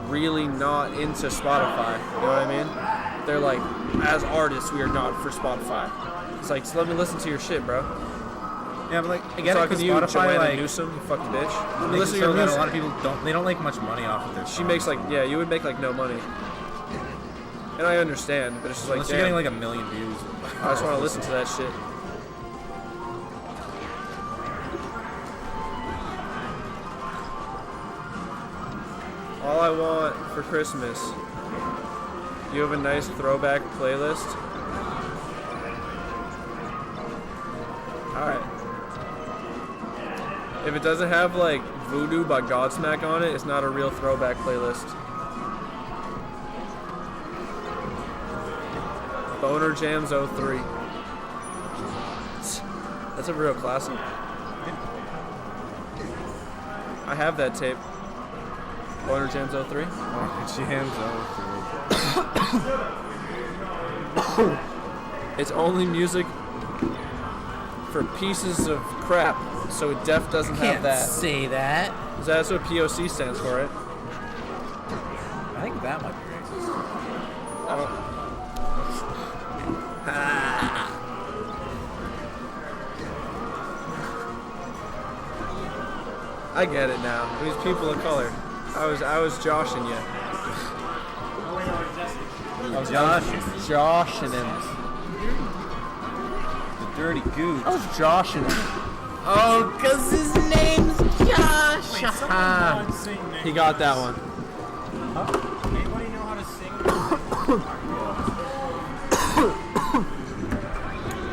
really not into Spotify. You know what I mean? They're like, as artists, we are not for Spotify. It's like, so let me listen to your shit, bro. Yeah, but like, I'm talking to you, Joanna Newsom, you fucking bitch. Let me listen to your music. A lot of people don't make much money off of their songs. She makes like, yeah, you would make like no money. And I understand, but it's just like, unless you're getting like 1 million views. I just want to listen to that shit. All I want for Christmas. You have a nice throwback playlist. Alright. If it doesn't have like Voodoo by Godsmack on it, it's not a real throwback playlist. Boner Jams 03. That's a real classic. I have that tape. Boner Jams 03. Jams 03. It's only music for pieces of crap, so Def doesn't have that. Can't say that. That's what POC stands for, right? I think that might be racist. I get it now. These people of color. I was joshing you. Joshing him. The dirty goose. I was joshing him. Oh, cause his name's Josh. He got that one. Huh? Anybody know how to sing?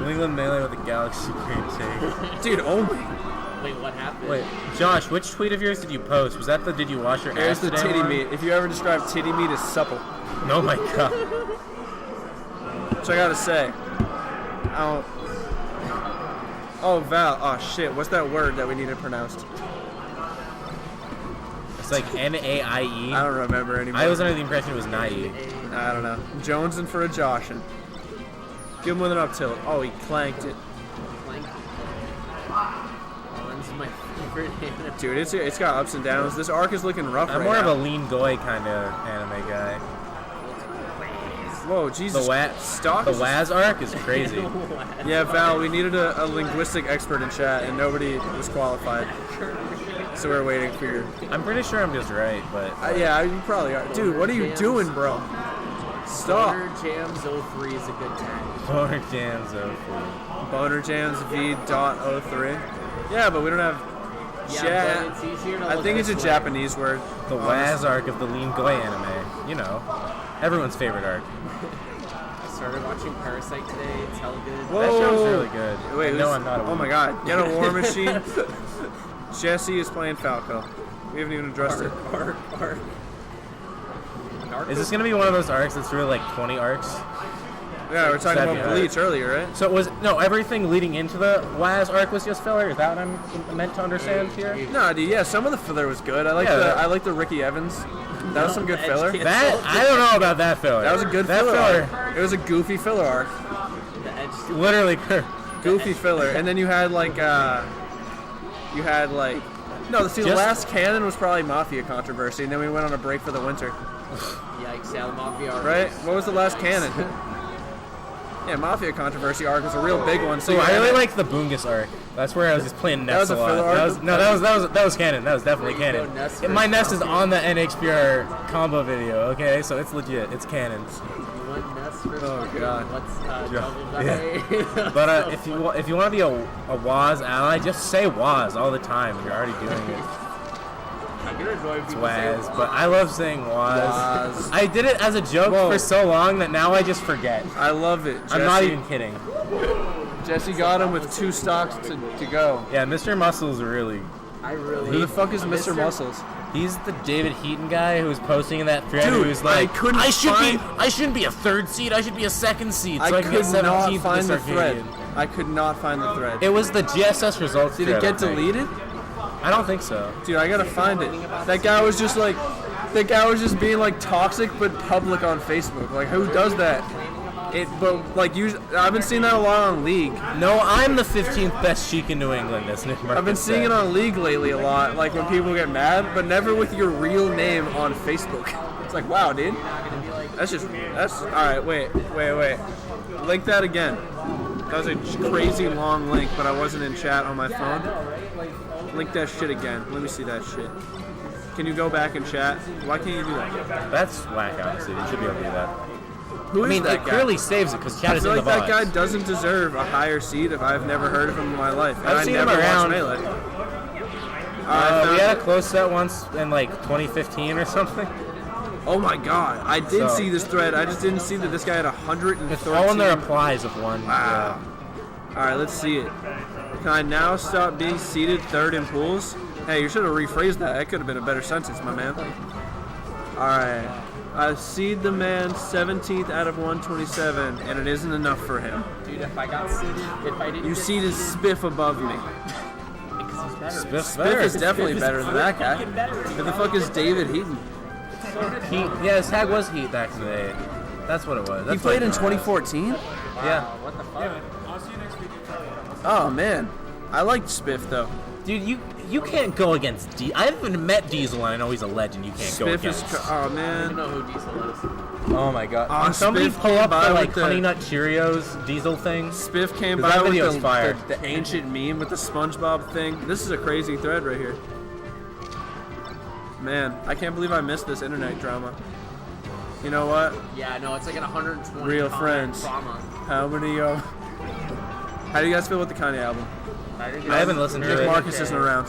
New England Melee with a Galaxy Green take. Dude, only. Wait, what happened? Wait, Josh, which tweet of yours did you post? Was that the did you wash your There's ass the today titty one? meat. If you ever describe titty meat as supple. Oh my god. So I gotta say, I don't. Oh, Val. Oh, shit. What's that word that we needed pronounced? It's like N-A-I-E. I don't remember anymore. I was under the impression it was Nai. I don't know. Jonesing for a Joshin. Give him with an up tilt. Oh, he clanked it. One's my favorite anime. Dude, it's got ups and downs. This arc is looking rough I'm right more now. of a lean goy kind of anime guy. Whoa, Jesus. The Waz arc is crazy. Yeah, Val, we needed a linguistic expert in chat, and nobody was qualified. So we're waiting for your... I'm pretty sure I'm just right, but... yeah, you probably are. Dude, what are you doing, bro? Stop. Boner Jams 03 is a good tag. Boner Jams 03. Boner Jams V.03. Yeah, but we don't have... Yeah, but it's easier to I think it's a Japanese word. The Waz arc of the lean goy anime. You know. Everyone's favorite arc. I started watching Parasite today. It's hella good. Whoa. That show's really good. Wait, no, I'm not a oh my god. Get a War Machine. Jesse is playing Falco. We haven't even addressed it. Is this going to be one of those arcs that's really like 20 arcs? Yeah, we were talking about Bleach earlier, right? So it was, no, everything leading into the Waz arc was just filler? Is that what I'm meant to understand here? No, dude, yeah, some of the filler was good. I like the Ricky Evans. That was some good filler. That, I don't know about that filler. That was a good filler arc. It was a goofy filler arc. Literally. Goofy filler. And then you had like, the last canon was probably Mafia controversy, and then we went on a break for the winter. Yikes, yeah, the Mafia arc. Right? What was the last canon? Yeah, Mafia controversy arc was a real big one. So I really like the Bungus arc. That's where I was just playing Nest a a lot. filler arc? That was canon. That was definitely canon. My Nest is on the NXPR combo video. Okay, so it's legit. It's canon. You want Nest for Oh god. What's Yeah. But if you want to be a Waz ally, just say Waz all the time. You're already doing it. I'm gonna enjoy It's Waz, but I love saying Waz. Waz. I did it as a joke for so long that now I just forget. I love it. I'm not even kidding. Jesse got him with 2 stocks to go. Yeah, Mr. Muscles really. Who the fuck is Mr. Muscles? He's the David Heaton guy who was posting in that thread. Dude, who was like, I shouldn't be a 3rd seed. I should be a 2nd seed. So I can get 17th find the Arcadian. thread. I could not find the thread. It was the GSS results. Did it get deleted? I don't think so. Dude, I gotta find it. That guy was just being like toxic but public on Facebook. Like, who does that? But like I've been seeing that a lot on League. No, I'm the 15th best Sheik in New England, as Nick Marcus I've been seeing said. it on League lately a lot, like when people get mad, but never with your real name on Facebook. It's like, wow, dude. That's all right. Wait. Link that again. That was a crazy long link, but I wasn't in chat on my phone. Link that shit again. Let me see that shit. Can you go back and chat? Why can't you do that? That's whack, honestly. You should be able to do that. Who is that it guy? clearly saves it because chat I is feel in like the that box. guy doesn't deserve a higher seed if I've never heard of him in my life. And I've seen him never around. watched Melee. We had a close set once in like 2015 or something. Oh my god, I did So- see this thread. I just didn't see that this guy had 113. It's all in the replies of one. Wow. Alright, let's see it. Can I now stop being seeded third in pools? Hey, you should have rephrased that. That could have been a better sentence, my man. Alright. I seed the man 17th out of 127, and it isn't enough for him. Dude, if I got seated, if I didn't You get seeded Spiff above me. because he's better. Spiff's Spiff is definitely better than that guy. Who the fuck is David Heaton? Heat. Yeah, his tag was Heat back in the day. That's what it was. He That's played in what it was. 2014? Yeah. What the fuck? Oh man. I liked Spiff though. Dude, you can't go against I haven't met Diesel and I know he's a legend. You can't go Spiff against. is. Oh I don't man. know who Diesel is. Oh my god. Oh, Can somebody Spiff pull came up by the like with the- Honey Nut Cheerios Diesel thing? Spiff came That by with video's the, fire. the ancient meme with the SpongeBob thing. This is a crazy thread right here. Man, I can't believe I missed this internet drama. You know what? Yeah, no, it's like an 120. Real comment friends. Trauma. How many? How do you guys feel with the Kanye album? I haven't listened to Nick it. Marcus isn't around.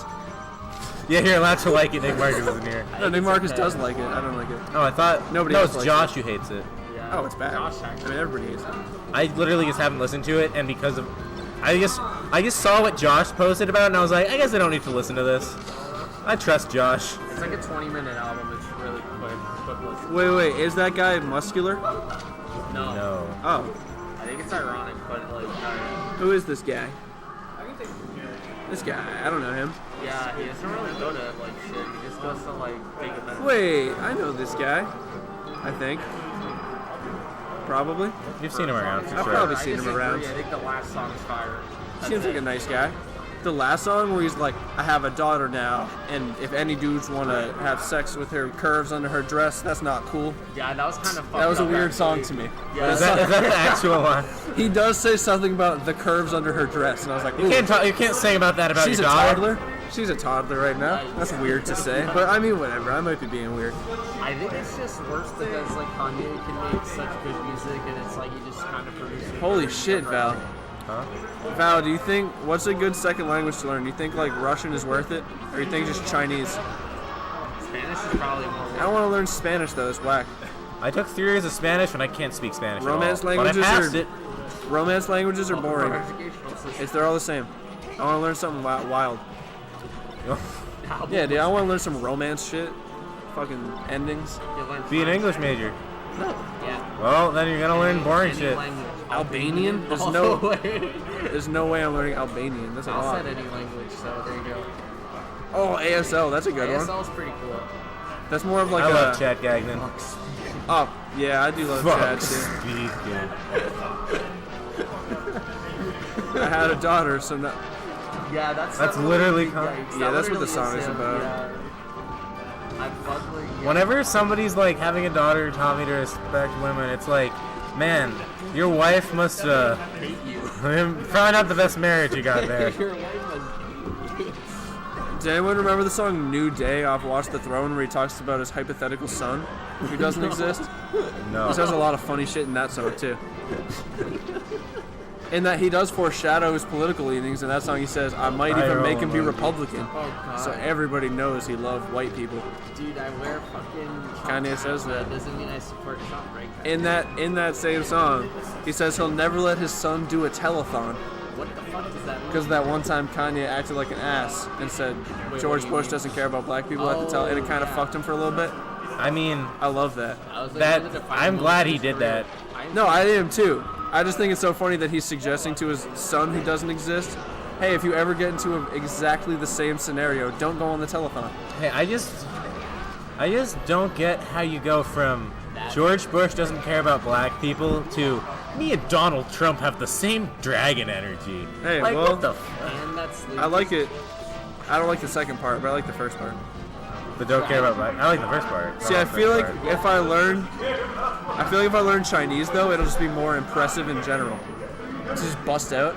Yeah, you're allowed to like it. Nick Marcus isn't here. No, Nick Marcus does like it. I don't like it. Oh, I thought Nobody No, else it's likes Josh who hates it. Yeah. Oh, it's bad. Josh I actually. mean, everybody hates it. I literally just haven't listened to it, and because of I just saw what Josh posted about, and I was like, I guess I don't need to listen to this. I trust Josh. It's like a 20-minute album. It's really quick listen. Wait, is that guy muscular? No. No. Oh, I think it's ironic, but like, who is this guy? This guy, I don't know him. yeah, he doesn't really go to like shit. He just goes to like big events. Wait, I know this guy. I think. Probably. You've seen him around for I've sure. probably I seen him disagree. around. I think the last song is fire. Seems like a nice guy. The last song where he's like, I have a daughter now, and if any dudes want to have sex with her curves under her dress, that's not cool. Yeah, that was kind of fucked That was a up, weird song actually. to me. Yeah, Is that the actual one? He does say something about the curves under her dress, and I was like, You ooh, can't say about that about she's a your daughter. toddler? She's a toddler right now. That's weird to say, but I mean, whatever. I might be being weird. I think it's just worse because like Kanye can make such good music, and it's like he just kind of produces. Holy shit, Val. Huh? Val, do you think, what's a good second language to learn? Do you think like Russian is worth it? Or do you think just Chinese? Spanish is probably more. I don't want to learn Spanish though, it's whack. I took 3 years of Spanish and I can't speak Spanish Romance at all. languages but I passed are- it. Romance languages are boring. Educational system. They're all the same. I want to learn something wild. Yeah, dude, I want to learn some romance shit. Fucking endings. You learn Be an French. English major. Yeah. Well, then you're gonna learn boring Any shit. language. Albanian? There's Oh, no, wait. there's no way I'm learning Albanian. That's a I'll lot. said any language, so there you go. Oh, ASL, that's a good one. ASL is pretty cool. That's more of like I a. love Chad Gagnon. Oh, yeah, I do love Chad too. Speaking. I had a daughter, so now. Yeah, that's literally Yeah, that's what the song is about. I fuck with you. Whenever somebody's like having a daughter taught me to respect women, it's like, man, your wife must hate you. probably not the best marriage you got there. Your wife must hate you. Does anyone remember the song New Day off Watch the Throne where he talks about his hypothetical son who doesn't exist? No. He says a lot of funny shit in that song too. In that he does foreshadow his political leanings. In that song he says, I might even make him be Republican. Oh god. So everybody knows he loved white people. Dude, I wear fucking Kanye says that. doesn't mean I support Trump, right? In that same song, he says he'll never let his son do a telethon. What the fuck does that mean? Because that one time Kanye acted like an ass and said what George do you Bush mean? doesn't care about black people at the tell, and it kind of yeah. fucked him for a little bit. I mean, I love that. I was like, that what the fuck? I'm glad he did that. No, I am too. I just think it's so funny that he's suggesting to his son who doesn't exist, hey, if you ever get into exactly the same scenario, don't go on the telethon. Hey, I just don't get how you go from George Bush doesn't care about black people to Me and Donald Trump have the same dragon energy. Hey, like, well, what the And that's I like it. I don't like the second part, but I like the first part. But don't care about I like the first part. See, I feel like if I learn Chinese though, it'll just be more impressive in general. To just bust out.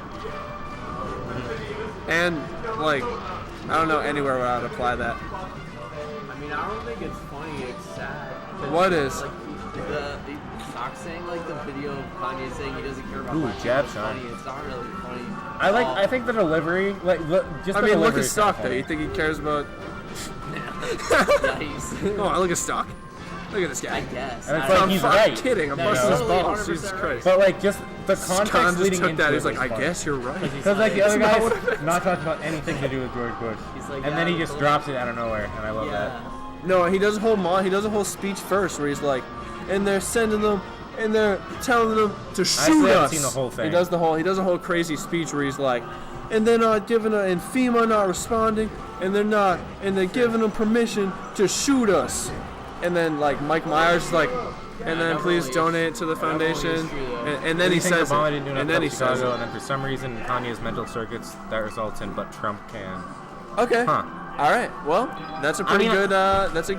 And like, I don't know anywhere where I'd apply that. I mean, I don't think it's funny. It's sad. 'Cause, What is? Like the Sock saying like the video of Kanye saying he doesn't care about. Ooh, black jab people is shot. funny. It's not really funny. I think the delivery, like, just I the mean, look delivery at is stock kinda though. You funny. think he cares about? Nice. Oh, look at stock. Look at this guy. I guess. And it's I like don't he's know. I'm right. kidding. I'm No, busting his totally, balls. 100% Jesus right. Christ. But like, just the Khan context just leading took into that. it He's like, was I funny. guess you're right. Because like the other That's not guys what it is. not talking about anything to do with George Bush, He's like, and then yeah, he just but drops it out of nowhere, and I love Yeah. No, he does a whole speech first where he's like, and they're sending them, and they're telling them to shoot still haven't us. seen the whole thing. He does a whole crazy speech where he's like, and they're not giving and FEMA not responding, and they're giving them permission to shoot us. And then like Mike Myers is like, and then please donate to the foundation. And then he says, Obama didn't do enough and then he Chicago, says, and then for some reason Kanye's mental circuits that results in, but Trump can. okay, Huh. all right, well, that's a pretty mean, good, that's a